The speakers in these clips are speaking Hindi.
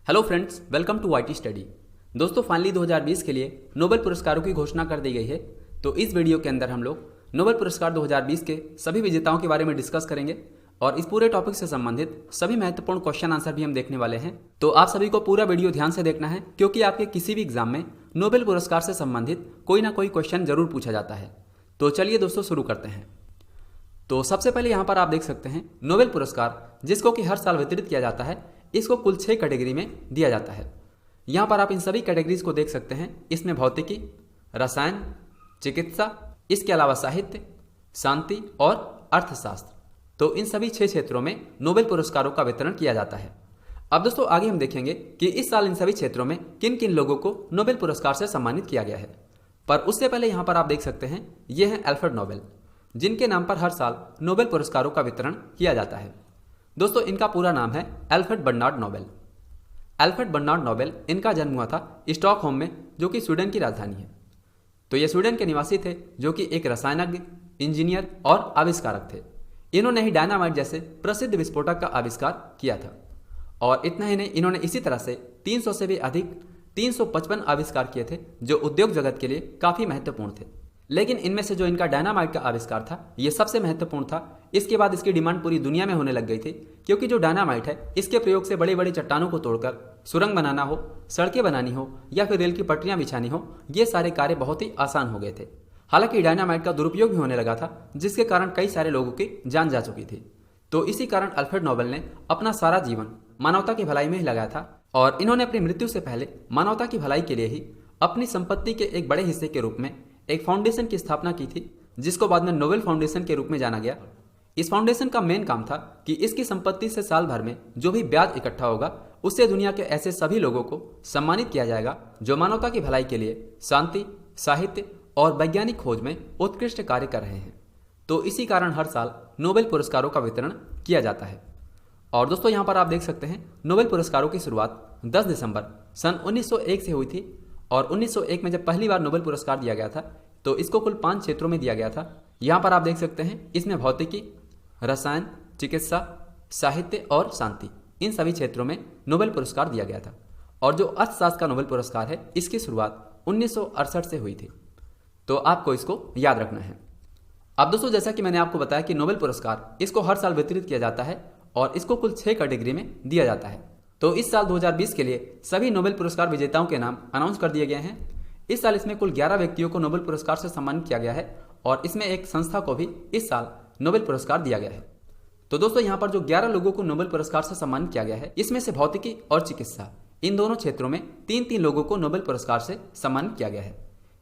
Hello friends, welcome to IT study. दोस्तों, फाइनली 2020 के लिए नोबेल पुरस्कारों की घोषणा कर दी गई है। तो इस वीडियो के अंदर हम लोग नोबेल पुरस्कार 2020 के सभी विजेताओं के बारे में डिस्कस करेंगे और इस पूरे टॉपिक से संबंधित सभी महत्वपूर्ण क्वेश्चन आंसर भी हम देखने वाले हैं। तो आप सभी को पूरा वीडियो ध्यान से देखना है, क्योंकि आपके किसी भी एग्जाम में नोबेल पुरस्कार से संबंधित कोई ना कोई क्वेश्चन जरूर पूछा जाता है। तो चलिए दोस्तों, शुरू करते हैं। तो सबसे पहले यहाँ पर आप देख सकते हैं नोबेल पुरस्कार, जिसको कि हर साल वितरित किया जाता है, इसको कुल 6 कैटेगरी में दिया जाता है। यहाँ पर आप इन सभी कैटेगरीज को देख सकते हैं। इसमें भौतिकी, रसायन, चिकित्सा, इसके अलावा साहित्य, शांति और अर्थशास्त्र। तो इन सभी 6 क्षेत्रों में नोबेल पुरस्कारों का वितरण किया जाता है। अब दोस्तों, आगे हम देखेंगे कि इस साल इन सभी क्षेत्रों में किन किन लोगों को नोबेल पुरस्कार से सम्मानित किया गया है। पर उससे पहले यहाँ पर आप देख सकते हैं, ये हैं अल्फ्रेड नोबेल, जिनके नाम पर हर साल नोबेल पुरस्कारों का वितरण किया जाता है। दोस्तों, इनका पूरा नाम है Alfred Bernard Nobel. Alfred Bernard Nobel, इनका जन्म हुआ था स्टॉकहोम में, जो कि स्वीडन की राजधानी है। तो ये स्वीडन के निवासी थे, जो कि एक रसायनज्ञ, इंजीनियर और आविष्कारक थे। इन्होंने ही डायनामाइट जैसे प्रसिद्ध विस्फोटक का आविष्कार किया था। और इतना ही नहीं, इन्होंने इसी तरह से 300 से भी अधिक 355 आविष्कार किए थे, जो उद्योग जगत के लिए काफी महत्वपूर्ण थे। लेकिन इनमें से जो इनका डायनामाइट का आविष्कार था, यह सबसे महत्वपूर्ण था। इसके बाद इसकी डिमांड पूरी दुनिया में होने लग गई थी, क्योंकि जो डायनामाइट है, इसके प्रयोग से बड़ी बड़ी चट्टानों को तोड़कर सुरंग बनाना हो, सड़कें बनानी हो या फिर रेल की पटरियां बिछानी हो, ये सारे कार्य बहुत ही आसान हो गए थे। हालांकि डायनामाइट का दुरुपयोग भी होने लगा था, जिसके कारण कई सारे लोगों की जान जा चुकी थी। तो इसी कारण अल्फ्रेड नोबेल ने अपना सारा जीवन मानवता की भलाई में ही लगाया था, और इन्होंने अपनी मृत्यु से पहले मानवता की भलाई के लिए ही अपनी संपत्ति के एक बड़े हिस्से के रूप में एक फाउंडेशन की स्थापना की थी, जिसको बाद में नोबेल फाउंडेशन के रूप में जाना गया। इस फाउंडेशन का मेन काम था कि इसकी संपत्ति से साल भर में जो भी ब्याज इकट्ठा होगा, उससे दुनिया के ऐसे सभी लोगों को सम्मानित किया जाएगा जो मानवता की भलाई के लिए शांति, साहित्य और वैज्ञानिक खोज में उत्कृष्ट कार्य कर रहे हैं। तो इसी कारण हर साल नोबेल पुरस्कारों का वितरण किया जाता है। और दोस्तों, यहाँ पर आप देख सकते हैं नोबेल पुरस्कारों की शुरुआत 10 दिसंबर सन 1901 से हुई थी। और 1901 में जब पहली बार नोबेल पुरस्कार दिया गया था, तो इसको कुल 5 क्षेत्रों में दिया गया था। यहाँ पर आप देख सकते हैं, इसमें भौतिकी, रसायन, चिकित्सा, साहित्य और शांति, इन सभी क्षेत्रों में नोबेल पुरस्कार दिया गया था। और जो अर्थशास्त्र का नोबेल पुरस्कार है, इसकी शुरुआत 1968 से हुई थी। तो आपको इसको याद रखना है। अब दोस्तों, जैसा कि मैंने आपको बताया कि नोबेल पुरस्कार इसको हर साल वितरित किया जाता है और इसको कुल 6 कैटेगरी में दिया जाता है। तो इस साल 2020 के लिए सभी नोबेल पुरस्कार विजेताओं के नाम अनाउंस कर दिए गए हैं। इस साल इसमें कुल 11 व्यक्तियों को नोबेल पुरस्कार से सम्मानित किया गया है, और इसमें एक संस्था को भी इस साल नोबेल पुरस्कार दिया गया है। तो दोस्तों, यहाँ पर जो 11 लोगों को नोबेल पुरस्कार से सम्मानित किया गया है, इसमें से भौतिकी और चिकित्सा, इन दोनों क्षेत्रों में 3-3 लोगों को नोबेल पुरस्कार से सम्मानित किया गया है।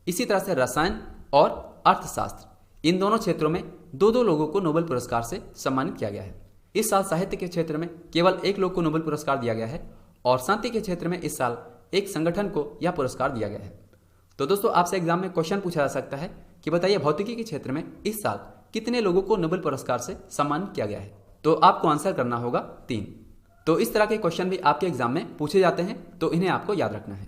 इसी तरह से रसायन और अर्थशास्त्र, इन दोनों क्षेत्रों में 2-2 लोगों को नोबेल पुरस्कार से सम्मानित किया गया है। इस साल साहित्य के क्षेत्र में केवल 1 लोग को नोबेल पुरस्कार दिया गया है, और शांति के क्षेत्र में इस साल एक संगठन को यह पुरस्कार दिया गया है। तो दोस्तों, आपसे एग्जाम में क्वेश्चन पूछा जा सकता है कि बताइए भौतिकी के क्षेत्र में इस साल कितने लोगों को नोबेल पुरस्कार से सम्मानित किया गया है। तो आपको आंसर करना होगा 3। तो इस तरह के क्वेश्चन भी आपके एग्जाम में पूछे जाते हैं, तो इन्हें आपको याद रखना है।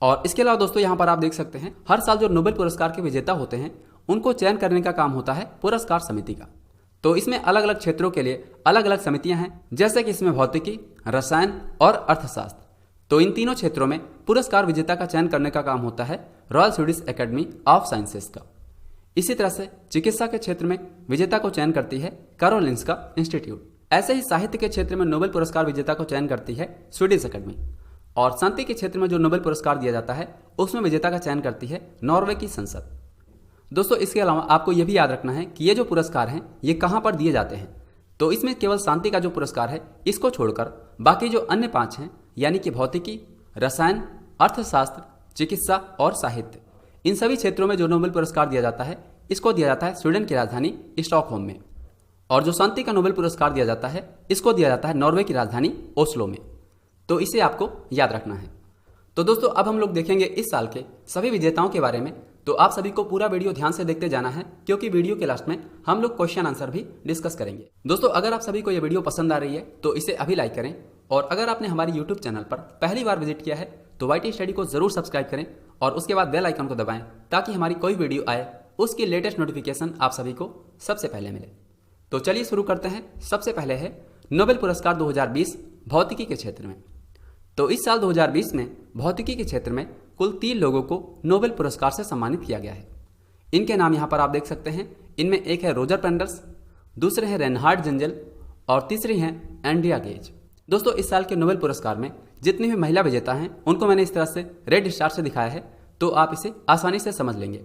और इसके अलावा दोस्तों, यहाँ पर आप देख सकते हैं, हर साल जो नोबेल पुरस्कार के विजेता होते हैं, उनको चयन करने का काम होता है पुरस्कार समिति का। तो इसमें अलग अलग क्षेत्रों के लिए अलग अलग समितियां हैं, जैसे कि इसमें भौतिकी, रसायन और अर्थशास्त्र। तो इन तीनों क्षेत्रों में पुरस्कार विजेता का चयन करने का काम होता है royal Swedish academy of sciences का। इसी तरह से चिकित्सा के क्षेत्र में विजेता को चयन करती है कारोलिंस्का इंस्टीट्यूट। ऐसे ही साहित्य के क्षेत्र में नोबेल पुरस्कार विजेता को चयन करती है स्वीडिश एकेडमी। और शांति के क्षेत्र में जो नोबेल पुरस्कार दिया जाता है, उसमें विजेता का चयन करती है नॉर्वे की संसद। दोस्तों, इसके अलावा आपको यह भी याद रखना है कि ये जो पुरस्कार हैं, ये कहां पर दिए जाते हैं। तो इसमें केवल शांति का जो पुरस्कार है, इसको छोड़कर बाकी जो अन्य 5 हैं, यानी कि भौतिकी, रसायन, अर्थशास्त्र, चिकित्सा और साहित्य, इन सभी क्षेत्रों में जो नोबेल पुरस्कार दिया जाता है, इसको दिया जाता है स्वीडन की राजधानी स्टॉकहोम में। और जो शांति का नोबेल पुरस्कार दिया जाता है, इसको दिया जाता है नॉर्वे की राजधानी ओस्लो में। तो इसे आपको याद रखना है। तो दोस्तों, अब हम लोग देखेंगे इस साल के सभी विजेताओं के बारे में। तो आप सभी को पूरा वीडियो ध्यान से देखते जाना है, क्योंकि वीडियो के लास्ट में हम लोग क्वेश्चन आंसर भी डिस्कस करेंगे। दोस्तों, अगर आप सभी को यह वीडियो पसंद आ रही है, तो इसे अभी लाइक करें। और अगर आपने हमारी यूट्यूब चैनल पर पहली बार विजिट किया है, तो आईटी स्टडी को जरूर सब्सक्राइब करें और उसके बाद बेल आइकन को दबाएं, ताकि हमारी कोई वीडियो आए उसकी लेटेस्ट नोटिफिकेशन आप सभी को सबसे पहले मिले। तो चलिए शुरू करते हैं। सबसे पहले है नोबेल पुरस्कार 2020 भौतिकी के क्षेत्र में। तो इस साल 2020 में भौतिकी के क्षेत्र में कुल 3 लोगों को नोबेल पुरस्कार से सम्मानित किया गया है। इनके नाम यहाँ पर आप देख सकते हैं। इनमें एक है रोजर पेंडर्स, दूसरे हैं रेनहार्ड जेंजल और तीसरी हैं एंड्रिया गेज। दोस्तों, इस साल के नोबेल पुरस्कार में जितनी भी महिला विजेता हैं उनको मैंने इस तरह से रेड स्टार से दिखाया है, तो आप इसे आसानी से समझ लेंगे।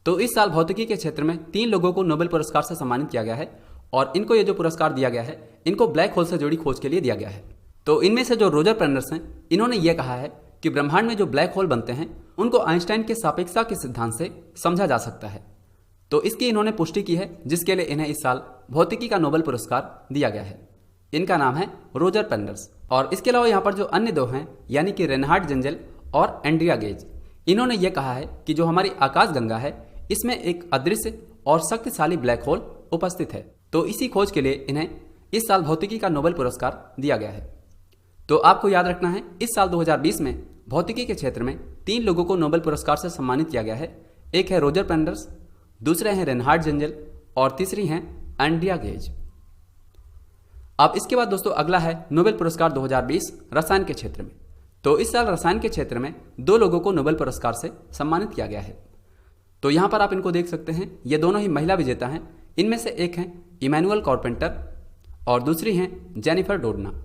तो इस साल भौतिकी के क्षेत्र में 3 लोगों को नोबेल पुरस्कार से सम्मानित किया गया है और इनको ये जो पुरस्कार दिया गया है इनको ब्लैक होल से जुड़ी खोज के लिए दिया गया है। तो इनमें से जो रोजर पेंडर्स हैं, इन्होंने ये कहा है कि ब्रह्मांड में जो ब्लैक होल बनते हैं उनको आइंस्टाइन के सापेक्षता के सिद्धांत से समझा जा सकता है। तो इसकी इन्होंने पुष्टि की है, जिसके लिए इन्हें इस साल भौतिकी का नोबेल पुरस्कार दिया गया है। इनका नाम है रोजर पेंडर्स। और इसके अलावा यहाँ पर जो अन्य 2 हैं, यानी कि रेनहार्ड जेंजल और एंड्रिया गेज, इन्होंने ये कहा है कि जो हमारी आकाशगंगा है इसमें एक अदृश्य और शक्तिशाली ब्लैक होल उपस्थित है। तो इसी खोज के लिए इन्हें इस साल भौतिकी का नोबेल पुरस्कार दिया गया है। तो आपको याद रखना है, इस साल 2020 में भौतिकी के क्षेत्र में 3 लोगों को नोबेल पुरस्कार से सम्मानित किया गया है। एक है रोजर पेंडर्स, दूसरे हैं रेनहार्ड जेंजल और तीसरी हैं एंड्रिया गेज। अब इसके बाद दोस्तों अगला है नोबेल पुरस्कार 2020 रसायन के क्षेत्र में। तो इस साल रसायन के क्षेत्र में 2 लोगों को नोबेल पुरस्कार से सम्मानित किया गया है। तो यहाँ पर आप इनको देख सकते हैं, ये दोनों ही महिला विजेता हैं। इनमें से एक हैं इमैनुअल कारपेंटर और दूसरी हैं जेनिफर डोडना।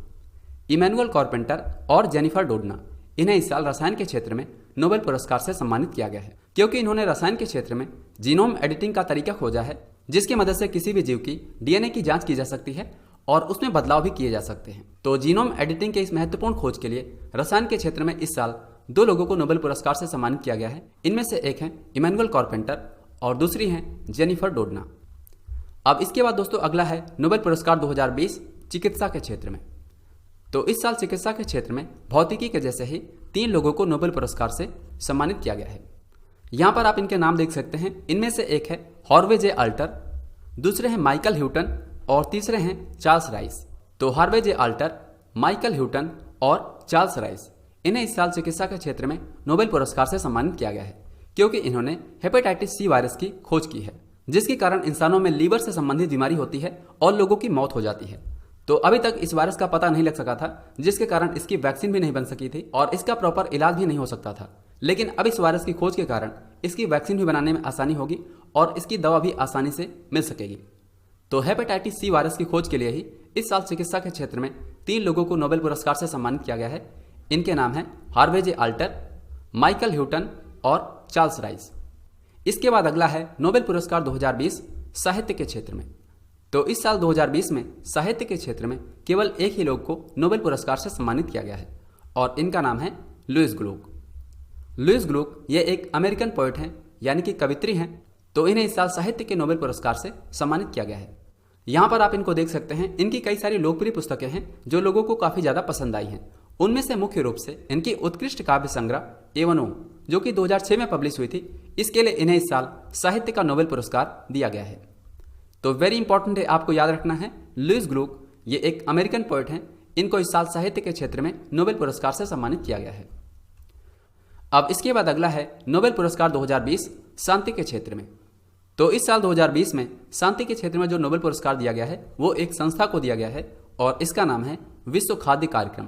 इमैनुअल कारपेंटर और जेनिफर डोडना, इन्हें इस साल रसायन के क्षेत्र में नोबेल पुरस्कार से सम्मानित किया गया है, क्योंकि इन्होंने रसायन के क्षेत्र में जीनोम एडिटिंग का तरीका खोजा है, जिसकी मदद से किसी भी जीव की डीएनए की जांच की जा सकती है और उसमें बदलाव भी किए जा सकते हैं। तो जीनोम एडिटिंग के इस महत्वपूर्ण खोज के लिए रसायन के क्षेत्र में इस साल 2 लोगों को नोबेल पुरस्कार से सम्मानित किया गया है। इनमें से एक हैं इमैनुअल कारपेंटर और दूसरी हैं जेनिफर डोडना। अब इसके बाद दोस्तों अगला है नोबेल पुरस्कार 2020 चिकित्सा के क्षेत्र में। तो इस साल चिकित्सा के क्षेत्र में भौतिकी के जैसे ही 3 लोगों को नोबेल पुरस्कार से सम्मानित किया गया है। यहाँ पर आप इनके नाम देख सकते हैं। इनमें से एक है हार्वे जे अल्टर, दूसरे हैं माइकल ह्यूटन और तीसरे हैं चार्ल्स राइस। तो हार्वे जे अल्टर, माइकल ह्यूटन और चार्ल्स राइस, इन्हें इस साल चिकित्सा के क्षेत्र में नोबेल पुरस्कार से सम्मानित किया गया है, क्योंकि इन्होंने हेपेटाइटिस सी वायरस की खोज की है, जिसके कारण इंसानों में लीवर से संबंधित बीमारी होती है और लोगों की मौत हो जाती है। तो अभी तक इस वायरस का पता नहीं लग सका था, जिसके कारण इसकी वैक्सीन भी नहीं बन सकी थी और इसका प्रॉपर इलाज भी नहीं हो सकता था। लेकिन अब इस वायरस की खोज के कारण इसकी वैक्सीन भी बनाने में आसानी होगी और इसकी दवा भी आसानी से मिल सकेगी। तो हेपेटाइटिस सी वायरस की खोज के लिए ही इस साल चिकित्सा के क्षेत्र में 3 लोगों को नोबेल पुरस्कार से सम्मानित किया गया है। इनके नाम हैं हार्वे जे अल्टर, माइकल ह्यूटन और चार्ल्स राइस। इसके बाद अगला है नोबेल पुरस्कार 2020 साहित्य के क्षेत्र में। तो इस साल 2020 में साहित्य के क्षेत्र में केवल एक ही लोग को नोबेल पुरस्कार से सम्मानित किया गया है और इनका नाम है लुइस ग्लुक। लुइस ग्लुक ये एक अमेरिकन पोएट हैं, यानी कि कवित्री हैं। तो इन्हें इस साल साहित्य के नोबेल पुरस्कार से सम्मानित किया गया है। यहाँ पर आप इनको देख सकते हैं। इनकी कई सारी लोकप्रिय पुस्तकें हैं जो लोगों को काफ़ी ज़्यादा पसंद आई हैं। उनमें से मुख्य रूप से इनकी उत्कृष्ट काव्य संग्रह एवनो, जो कि 2006 में पब्लिश हुई थी, इसके लिए इन्हें इस साल साहित्य का नोबेल पुरस्कार दिया गया है। तो वेरी इंपॉर्टेंट है, आपको याद रखना है, लुइस ग्लुक ये एक अमेरिकन पोएट हैं। इनको इस साल साहित्य के क्षेत्र में नोबेल पुरस्कार से सम्मानित किया गया है। अब इसके बाद अगला है नोबेल पुरस्कार 2020 शांति के क्षेत्र में। तो इस साल 2020 में शांति के क्षेत्र में जो नोबेल पुरस्कार दिया गया है वो एक संस्था को दिया गया है और इसका नाम है विश्व खाद्य कार्यक्रम।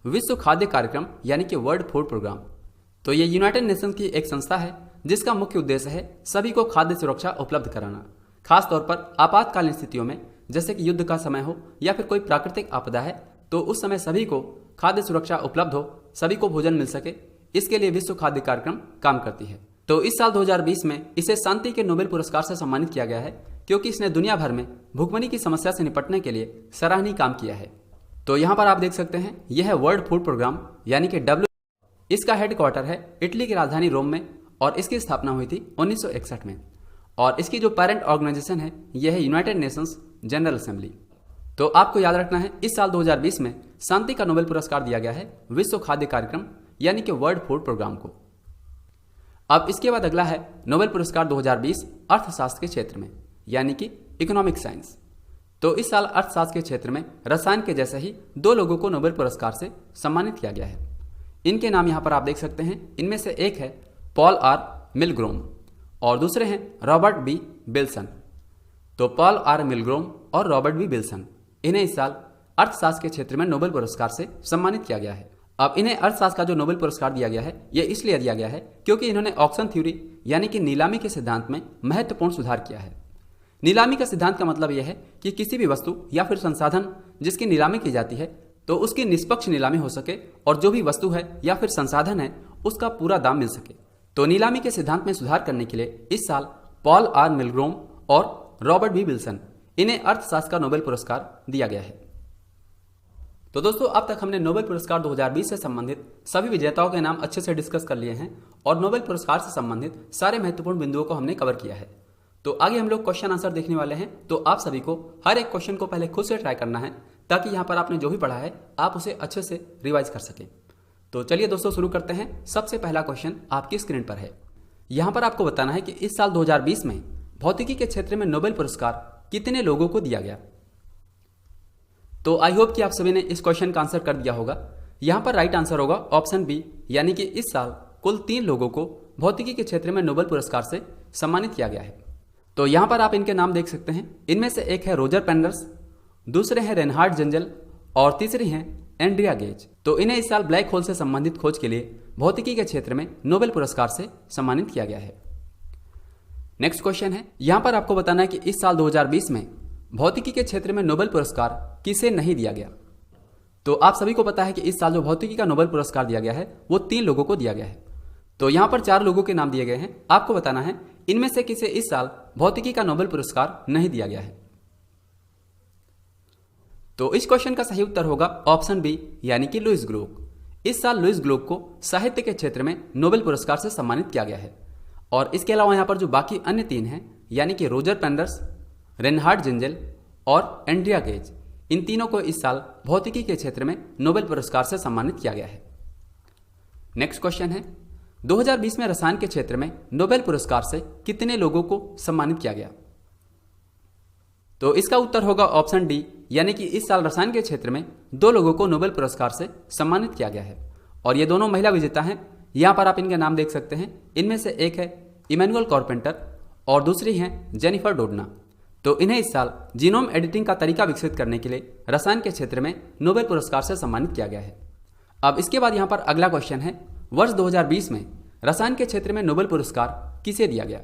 विश्व खाद्य कार्यक्रम यानी कि वर्ल्ड फूड प्रोग्राम। तो ये यूनाइटेड नेशंस की एक संस्था है जिसका मुख्य उद्देश्य है सभी को खाद्य सुरक्षा उपलब्ध कराना, खासतौर पर आपातकालीन स्थितियों में, जैसे कि युद्ध का समय हो या फिर कोई प्राकृतिक आपदा है, तो उस समय सभी को खाद्य सुरक्षा उपलब्ध हो, सभी को भोजन मिल सके, इसके लिए विश्व खाद्य कार्यक्रम काम करती है। तो इस साल 2020 में इसे शांति के नोबेल पुरस्कार से सम्मानित किया गया है, क्योंकि इसने दुनिया भर में भूखमरी की समस्या से निपटने के लिए सराहनीय काम किया है। तो यहाँ पर आप देख सकते हैं, यह है वर्ल्ड फूड प्रोग्राम यानी कि डब्ल्यू। इसका हेडक्वार्टर है इटली की राजधानी रोम में और इसकी स्थापना हुई थी 1961 में और इसकी जो पेरेंट ऑर्गेनाइजेशन है यह है यूनाइटेड नेशंस जनरल असेंबली। तो आपको याद रखना है, इस साल 2020 में शांति का नोबेल पुरस्कार दिया गया है विश्व खाद्य कार्यक्रम यानी कि वर्ल्ड फूड प्रोग्राम को। अब इसके बाद अगला है नोबेल पुरस्कार 2020 अर्थशास्त्र के क्षेत्र में यानी कि इकोनॉमिक साइंस। तो इस साल अर्थशास्त्र के क्षेत्र में रसायन के जैसे ही 2 लोगों को नोबेल पुरस्कार से सम्मानित किया गया है। इनके नाम यहाँ पर आप देख सकते हैं। इनमें से एक है पॉल आर मिलग्रोम और दूसरे हैं रॉबर्ट बी विल्सन। तो पॉल आर मिलग्रोम और रॉबर्ट बी विल्सन, इन्हें इस साल अर्थशास्त्र के क्षेत्र में नोबेल पुरस्कार से सम्मानित किया गया है। अब इन्हें अर्थशास्त्र का जो नोबेल पुरस्कार दिया गया है ये इसलिए दिया गया है क्योंकि इन्होंने ऑक्शन थ्योरी यानी कि नीलामी के सिद्धांत में महत्वपूर्ण सुधार किया है। नीलामी का सिद्धांत का मतलब यह है कि किसी भी वस्तु या फिर संसाधन जिसकी नीलामी की जाती है तो उसकी निष्पक्ष नीलामी हो सके और जो भी वस्तु है या फिर संसाधन है उसका पूरा दाम मिल सके। तो नीलामी के सिद्धांत में सुधार करने के लिए इस साल पॉल आर मिलग्रोम और रॉबर्ट बी विल्सन इन्हें अर्थशास्त्र का नोबेल पुरस्कार दिया गया है। तो दोस्तों अब तक हमने नोबेल पुरस्कार 2020 से संबंधित सभी विजेताओं के नाम अच्छे से डिस्कस कर लिए हैं और नोबेल पुरस्कार से संबंधित सारे महत्वपूर्ण बिंदुओं को हमने कवर किया है। तो आगे हम लोग क्वेश्चन आंसर देखने वाले हैं। तो आप सभी को हर एक क्वेश्चन को पहले खुद से ट्राई करना है ताकि यहाँ पर आपने जो भी पढ़ा है आप उसे अच्छे से रिवाइज कर सकें। तो चलिए दोस्तों शुरू करते हैं। सबसे पहला क्वेश्चन आपकी स्क्रीन पर है। यहाँ पर आपको बताना है कि इस साल 2020 में भौतिकी के क्षेत्र में नोबेल पुरस्कार कितने लोगों को दिया गया। तो आई होप कि आप सभी ने इस क्वेश्चन का आंसर कर दिया होगा। यहाँ पर राइट आंसर होगा ऑप्शन बी, यानी कि इस साल कुल 3 लोगों को भौतिकी के क्षेत्र में नोबेल पुरस्कार से सम्मानित किया गया है। तो यहाँ पर आप इनके नाम देख सकते हैं। इनमें से एक है रोजर पेंडर्स, दूसरे हैं रेनहार्ड जेंजल और तीसरी हैं एंड्रिया गेज। तो इन्हें इस साल ब्लैक होल से संबंधित खोज के लिए भौतिकी के क्षेत्र में नोबेल पुरस्कार से सम्मानित किया गया है। नेक्स्ट क्वेश्चन है। यहाँ पर आपको बताना है कि इस साल 2020 में भौतिकी के क्षेत्र में नोबेल पुरस्कार किसे नहीं दिया गया। तो आप सभी को पता है कि इस साल जो भौतिकी का नोबेल पुरस्कार दिया गया है वो 3 लोगों को दिया गया है। तो यहाँ पर 4 लोगों के नाम दिए गए हैं। आपको बताना है इनमें से किसे इस साल भौतिकी का नोबेल पुरस्कार नहीं दिया गया है। तो इस क्वेश्चन का सही उत्तर होगा ऑप्शन बी, यानी कि लुईस ग्लूक। इस साल लुईस ग्लूक को साहित्य के क्षेत्र में नोबेल पुरस्कार से सम्मानित किया गया है। और इसके अलावा यहाँ पर जो बाकी अन्य 3 हैं, यानी कि रोजर पेंडर्स, रेनहार्ड जेंजल और एंड्रिया गेज, इन तीनों को इस साल भौतिकी के क्षेत्र में नोबेल पुरस्कार से सम्मानित किया गया है। नेक्स्ट क्वेश्चन है। 2020 में रसायन के क्षेत्र में नोबेल पुरस्कार से कितने लोगों को सम्मानित किया गया। तो इसका उत्तर होगा ऑप्शन डी, यानी कि इस साल रसायन के क्षेत्र में 2 लोगों को नोबेल पुरस्कार से सम्मानित किया गया है और ये दोनों महिला विजेता हैं। यहाँ पर आप इनके नाम देख सकते हैं। इनमें से एक है इमैनुअल कारपेंटर और दूसरी हैं जेनिफर डोडना। तो इन्हें इस साल जीनोम एडिटिंग का तरीका विकसित करने के लिए रसायन के क्षेत्र में नोबेल पुरस्कार से सम्मानित किया गया है। अब इसके बाद यहाँ पर अगला क्वेश्चन है। वर्ष 2020 में रसायन के क्षेत्र में नोबेल पुरस्कार किसे दिया गया।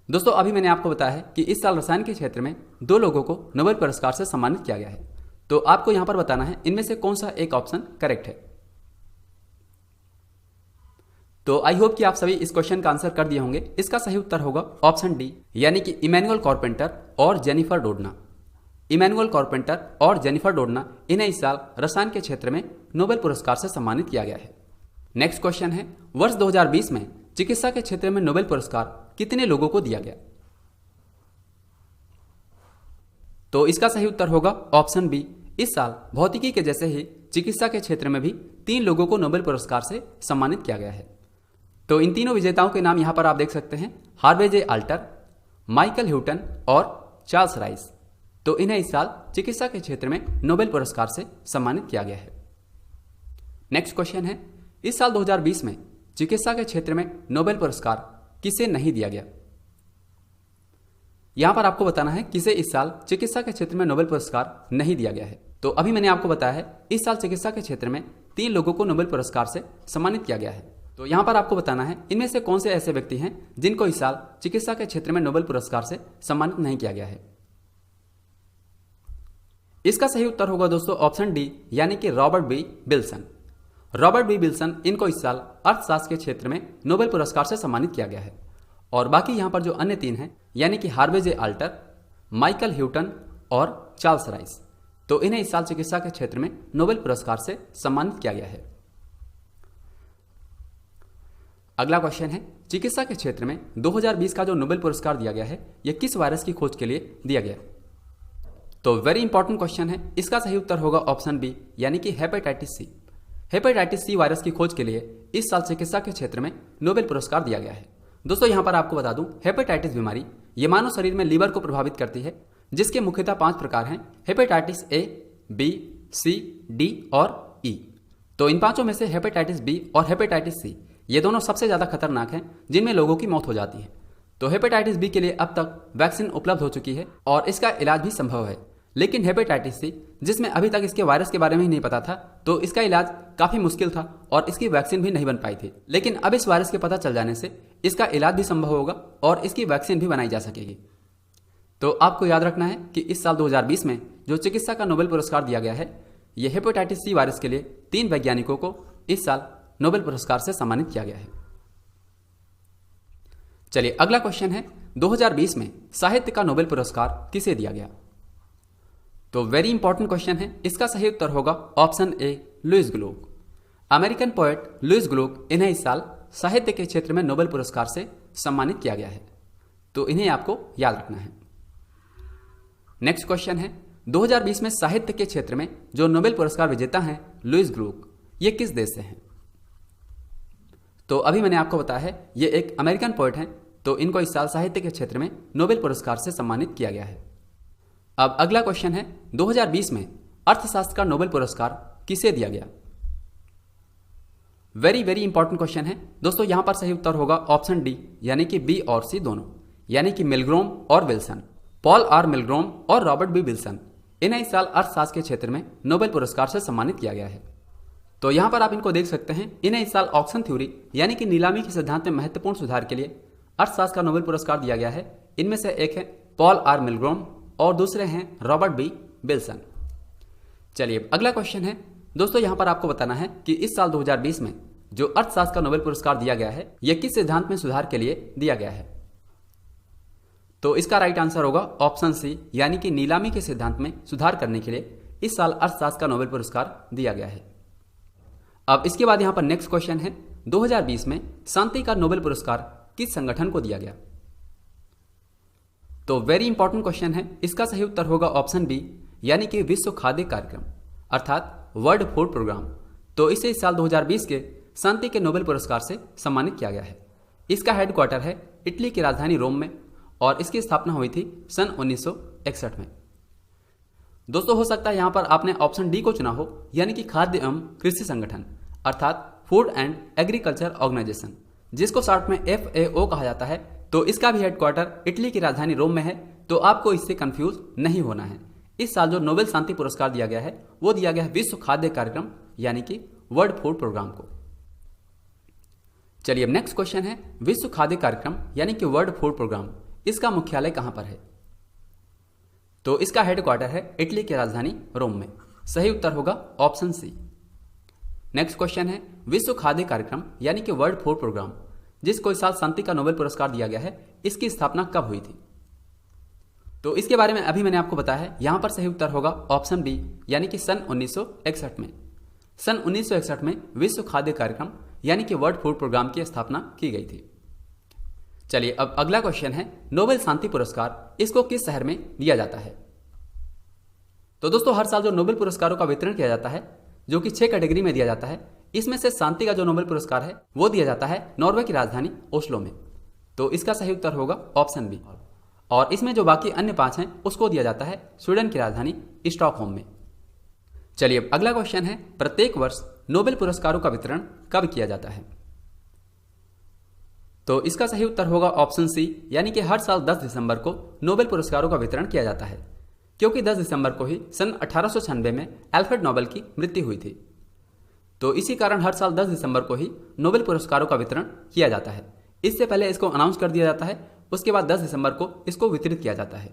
दोस्तों अभी मैंने आपको बताया है कि इस साल रसायन के क्षेत्र में 2 लोगों को नोबेल पुरस्कार से सम्मानित किया गया है। तो आपको यहाँ पर बताना है इनमें से कौन सा एक ऑप्शन करेक्ट है। तो आई होप कि आप सभी इस क्वेश्चन का आंसर कर दिए होंगे। इसका सही उत्तर होगा ऑप्शन डी, यानी कि इमैनुअल कारपेंटर और जेनिफर डोडना। इमैनुअल कारपेंटर और जेनिफर डोडना, इन्हें इस साल रसायन के क्षेत्र में नोबेल पुरस्कार से सम्मानित किया गया है। नेक्स्ट क्वेश्चन है। वर्ष 2020 में चिकित्सा के क्षेत्र में नोबेल पुरस्कार कितने लोगों को दिया गया। तो इसका सही उत्तर होगा ऑप्शन बी। इस साल भौतिकी के जैसे ही चिकित्सा के क्षेत्र में भी 3 लोगों को नोबेल पुरस्कार से सम्मानित किया गया है। तो इन तीनों विजेताओं के नाम यहां पर आप देख सकते हैं, हार्वे जे आल्टर, माइकल ह्यूटन और चार्ल्स राइस। तो इन्हें इस साल चिकित्सा के क्षेत्र में नोबेल पुरस्कार से सम्मानित किया गया है। नेक्स्ट क्वेश्चन है। इस साल 2020 में चिकित्सा के क्षेत्र में नोबेल पुरस्कार किसे नहीं दिया गया। यहां पर आपको बताना है किसे इस साल चिकित्सा के क्षेत्र में नोबेल पुरस्कार नहीं दिया गया है। तो अभी मैंने आपको बताया है इस साल चिकित्सा के क्षेत्र में 3 लोगों को नोबेल पुरस्कार से सम्मानित किया गया है। तो यहां पर आपको बताना है इनमें से कौन से ऐसे व्यक्ति हैं जिनको इस साल चिकित्सा के क्षेत्र में नोबेल पुरस्कार से सम्मानित नहीं किया गया है। इसका सही उत्तर होगा दोस्तों ऑप्शन डी, यानी कि Robert B Wilson. Robert B Wilson, इनको इस साल अर्थशास्त्र के क्षेत्र में नोबेल पुरस्कार से सम्मानित किया गया है। और बाकी यहां पर जो अन्य 3 हैं, यानी कि हार्वे जे आल्टर, माइकल ह्यूटन और चार्ल्स राइस, तो इन्हें इस साल चिकित्सा के क्षेत्र में नोबेल पुरस्कार से सम्मानित किया गया है। अगला क्वेश्चन है। चिकित्सा के क्षेत्र में 2020 का जो नोबेल पुरस्कार दिया गया है यह किस वायरस की खोज के लिए दिया गया। तो वेरी इंपॉर्टेंट क्वेश्चन है। इसका सही उत्तर होगा ऑप्शन बी, यानी कि hepatitis C. Hepatitis C virus की खोज के लिए इस साल चिकित्सा के क्षेत्र में नोबेल पुरस्कार दिया गया है। दोस्तों यहां पर आपको बता दूं, हेपेटाइटिस बीमारी ये मानव शरीर में लीवर को प्रभावित करती है, जिसके मुख्यतः 5 प्रकार हैं। Hepatitis A, B, C, D और ई। तो इन 5 में से हेपेटाइटिस बी और हेपेटाइटिस सी ये दोनों सबसे ज्यादा खतरनाक हैं, जिनमें लोगों की मौत हो जाती है। तो हेपेटाइटिस बी के लिए अब तक वैक्सीन उपलब्ध हो चुकी है और इसका इलाज भी संभव है, लेकिन हेपेटाइटिस सी, जिसमें अभी तक इसके वायरस के बारे में ही नहीं पता था, तो इसका इलाज काफ़ी मुश्किल था और इसकी वैक्सीन भी नहीं बन पाई थी। लेकिन अब इस वायरस के पता चल जाने से इसका इलाज भी संभव होगा और इसकी वैक्सीन भी बनाई जा सकेगी। तो आपको याद रखना है कि इस साल 2020 में जो चिकित्सा का नोबेल पुरस्कार दिया गया है, ये हेपेटाइटिस सी वायरस के लिए 3 वैज्ञानिकों को इस साल नोबेल पुरस्कार से सम्मानित किया गया है। चलिए अगला क्वेश्चन है, 2020 में साहित्य का नोबेल पुरस्कार किसे दिया गया? तो वेरी इंपॉर्टेंट क्वेश्चन है। इसका सही उत्तर होगा option A, Louise Gluck. American poet Louise Gluck, इन्हें इस साल साहित्य के क्षेत्र में नोबेल पुरस्कार से सम्मानित किया गया है, तो इन्हें आपको याद रखना है। नेक्स्ट क्वेश्चन है, 2020 में साहित्य के क्षेत्र में जो नोबेल पुरस्कार विजेता हैं लुइस ग्लुक, ये किस देश से हैं? तो अभी मैंने आपको बताया है ये एक अमेरिकन पोएट हैं, तो इनको इस साल साहित्य के क्षेत्र में नोबेल पुरस्कार से सम्मानित किया गया है। अब अगला क्वेश्चन है, 2020 में अर्थशास्त्र का नोबेल पुरस्कार किसे दिया गया? वेरी वेरी इंपॉर्टेंट क्वेश्चन है दोस्तों। यहां पर सही उत्तर होगा ऑप्शन डी, यानी कि बी और सी दोनों, यानी कि मिलग्रोम और विल्सन। पॉल आर मिलग्रोम और रॉबर्ट बी विल्सन, इन्हें इस साल अर्थशास्त्र के क्षेत्र में नोबेल पुरस्कार से सम्मानित किया गया है। तो यहां पर आप इनको देख सकते हैं। इन्हें इस साल ऑक्शन थ्योरी यानी कि नीलामी के सिद्धांत में महत्वपूर्ण सुधार के लिए अर्थशास्त्र का नोबेल पुरस्कार दिया गया है। इनमें से एक है पॉल आर मिलग्रोम और दूसरे हैं रॉबर्ट बी विल्सन। चलिए अगला क्वेश्चन है दोस्तों, यहां पर आपको बताना है कि इस साल 2020 में जो अर्थशास्त्र का नोबेल पुरस्कार दिया गया है, यह किस सिद्धांत में सुधार के लिए दिया गया है? तो इसका राइट आंसर होगा ऑप्शन सी, यानी कि नीलामी के सिद्धांत में सुधार करने के लिए इस साल अर्थशास्त्र का नोबेल पुरस्कार दिया गया है। अब इसके बाद यहां पर नेक्स्ट क्वेश्चन है, 2020 में शांति का नोबेल पुरस्कार किस संगठन को दिया गया? तो वेरी इंपॉर्टेंट क्वेश्चन है। इसका सही उत्तर होगा ऑप्शन बी, यानी कि विश्व खाद्य कार्यक्रम अर्थात वर्ल्ड फूड प्रोग्राम। तो इसे इस साल 2020 के शांति के नोबेल पुरस्कार से सम्मानित किया गया है। इसका हेडक्वार्टर है इटली की राजधानी रोम में और इसकी स्थापना हुई थी सन 1961 में। दोस्तों हो सकता है यहां पर आपने ऑप्शन डी को चुना हो, यानी कि खाद्य एवं कृषि संगठन अर्थात फूड एंड एग्रीकल्चर ऑर्गेनाइजेशन, जिसको शॉर्ट में FAO कहा जाता है। तो इसका भी हेडक्वार्टर इटली की राजधानी रोम में है, तो आपको इससे कंफ्यूज नहीं होना है। इस साल जो नोबेल शांति पुरस्कार दिया गया है वो दिया गया है विश्व खाद्य कार्यक्रम यानी कि वर्ल्ड फूड प्रोग्राम को। चलिए अब नेक्स्ट क्वेश्चन है, विश्व खाद्य कार्यक्रम यानी कि वर्ल्ड फूड प्रोग्राम, इसका मुख्यालय कहां पर है? तो इसका हेडक्वार्टर है इटली की राजधानी रोम में। सही उत्तर होगा ऑप्शन सी। नेक्स्ट क्वेश्चन है, विश्व खाद्य कार्यक्रम यानी कि वर्ल्ड फूड प्रोग्राम, जिसको इस साल शांति का नोबेल पुरस्कार दिया गया है, इसकी स्थापना कब हुई थी? तो इसके बारे में अभी मैंने आपको बताया है। यहां पर सही उत्तर होगा ऑप्शन बी, यानी कि सन 1961 में। सन 1961 में विश्व खाद्य कार्यक्रम यानी कि वर्ल्ड फूड प्रोग्राम की स्थापना की गई थी। चलिए अब अगला क्वेश्चन है, नोबेल शांति पुरस्कार इसको किस शहर में दिया जाता है? तो दोस्तों हर साल जो नोबेल पुरस्कारों का वितरण किया जाता है, जो कि 6 कैटेगरी में दिया जाता है, इसमें से शांति का जो नोबेल पुरस्कार है वो दिया जाता है नॉर्वे की राजधानी ओस्लो में। तो इसका सही उत्तर होगा ऑप्शन बी। और इसमें जो बाकी अन्य 5 हैं उसको दिया जाता है स्वीडन की राजधानी स्टॉकहोम में। चलिए अब अगला क्वेश्चन है, प्रत्येक वर्ष नोबेल पुरस्कारों का वितरण कब किया जाता है? तो इसका सही उत्तर होगा ऑप्शन सी, यानी कि हर साल 10 दिसंबर को नोबेल पुरस्कारों का वितरण किया जाता है, क्योंकि 10 दिसंबर को ही सन 1896 में अल्फ्रेड नोबेल की मृत्यु हुई थी। तो इसी कारण हर साल 10 दिसंबर को ही नोबेल पुरस्कारों का वितरण किया जाता है। इससे पहले इसको अनाउंस कर दिया जाता है, उसके बाद 10 दिसंबर को इसको वितरित किया जाता है।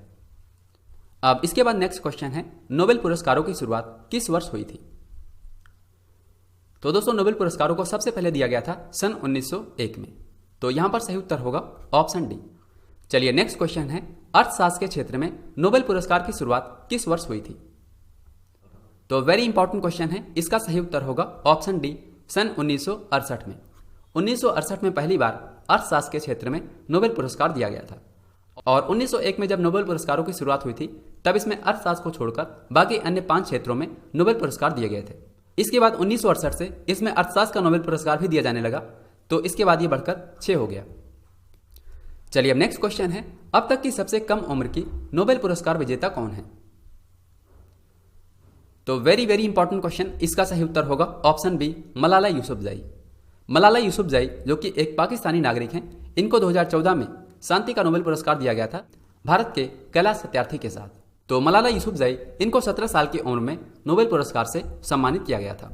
अब इसके बाद नेक्स्ट क्वेश्चन है, नोबेल पुरस्कारों की शुरुआत किस वर्ष हुई थी? तो दोस्तों नोबेल पुरस्कारों को सबसे पहले दिया गया था सन 1901 में। तो यहां पर सही उत्तर होगा ऑप्शन डी। चलिए नेक्स्ट क्वेश्चन है, अर्थशास्त्र के क्षेत्र में नोबेल पुरस्कार की शुरुआत किस वर्ष हुई थी? तो वेरी इंपॉर्टेंट क्वेश्चन है। इसका सही उत्तर होगा ऑप्शन डी, सन 1968 में। 1968 में पहली बार अर्थशास्त्र के क्षेत्र में नोबेल पुरस्कार दिया गया था। और 1901 में जब नोबेल पुरस्कारों की शुरुआत हुई थी, तब इसमें अर्थशास्त्र को छोड़कर बाकी अन्य 5 क्षेत्रों में नोबेल पुरस्कार दिए गए थे। इसके बाद 1968 से इसमें अर्थशास्त्र का नोबेल पुरस्कार भी दिया जाने लगा, तो इसके बाद ये बढ़कर 6 हो गया। चलिए अब नेक्स्ट क्वेश्चन है, अब तक की सबसे कम उम्र की नोबेल पुरस्कार विजेता कौन है? तो वेरी वेरी इंपॉर्टेंट क्वेश्चन। इसका सही उत्तर होगा ऑप्शन बी, मलाला यूसुफजई। मलाला यूसुफजई जो कि एक पाकिस्तानी नागरिक हैं, इनको 2014 में शांति का नोबेल पुरस्कार दिया गया था भारत के कैलाश सत्यार्थी के साथ। तो मलाला यूसुफजई इनको 17 साल की उम्र में नोबेल पुरस्कार से सम्मानित किया गया था।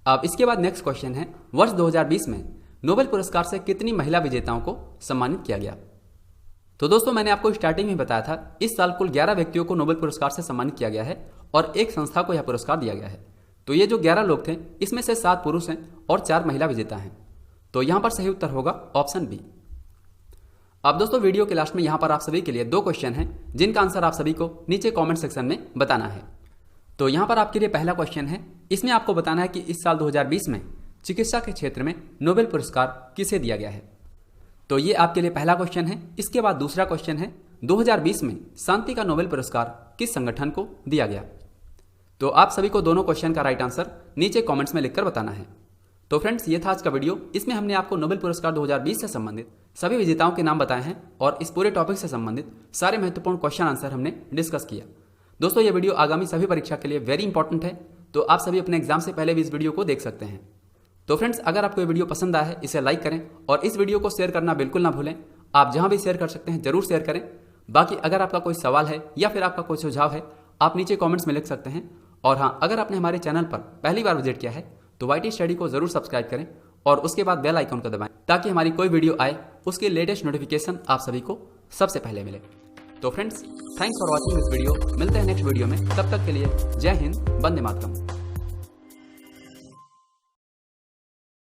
अब इसके बाद नेक्स्ट क्वेश्चन है, वर्ष 2020 में नोबेल पुरस्कार से कितनी महिला विजेताओं को सम्मानित किया गया। तो दोस्तों मैंने आपको स्टार्टिंग में बताया था, इस साल कुल 11 व्यक्तियों को नोबेल पुरस्कार से सम्मानित किया गया है और एक संस्था को यह पुरस्कार दिया गया है। तो ये जो 11 लोग थे इसमें से 7 पुरुष हैं और 4 महिला विजेता हैं। तो यहां पर सही उत्तर होगा ऑप्शन बी। अब दोस्तों वीडियो के लास्ट में यहां पर आप सभी के लिए 2 क्वेश्चन हैं जिनका आंसर आप सभी को नीचे कमेंट सेक्शन में बताना है। तो यहां पर आपके लिए पहला क्वेश्चन है, इसमें आपको बताना है कि इस साल 2020 में चिकित्सा के क्षेत्र में नोबेल पुरस्कार किसे दिया गया है। तो ये आपके लिए पहला क्वेश्चन है। इसके बाद दूसरा क्वेश्चन है, 2020 में शांति का नोबेल पुरस्कार किस संगठन को दिया गया। तो आप सभी को दोनों क्वेश्चन का राइट आंसर नीचे कमेंट्स में लिखकर बताना है। तो फ्रेंड्स ये था आज का वीडियो। इसमें हमने आपको नोबेल पुरस्कार 2020 से संबंधित सभी विजेताओं के नाम बताए हैं और इस पूरे टॉपिक से संबंधित सारे महत्वपूर्ण क्वेश्चन आंसर हमने डिस्कस किया। दोस्तों ये वीडियो आगामी सभी परीक्षा के लिए वेरी इंपॉर्टेंट है, तो आप सभी अपने एग्जाम से पहले भी इस वीडियो को देख सकते हैं। तो फ्रेंड्स अगर आपको ये वीडियो पसंद आया है इसे लाइक करें और इस वीडियो को शेयर करना बिल्कुल ना भूलें। आप जहां भी शेयर कर सकते हैं जरूर शेयर करें। बाकी अगर आपका कोई सवाल है या फिर आपका कोई सुझाव है आप नीचे कमेंट्स में लिख सकते हैं। और हाँ, अगर आपने हमारे चैनल पर पहली बार विजिट किया है तो वाईटी स्टडी को जरूर सब्सक्राइब करें और उसके बाद बेल आइकन को दबाएं ताकि हमारी कोई वीडियो आए उसके लेटेस्ट नोटिफिकेशन आप सभी को सबसे पहले मिले। तो friends thanks for watching this video. मिलते हैं नेक्स्ट वीडियो में, तब तक के लिए जय हिंद, वंदे मातरम।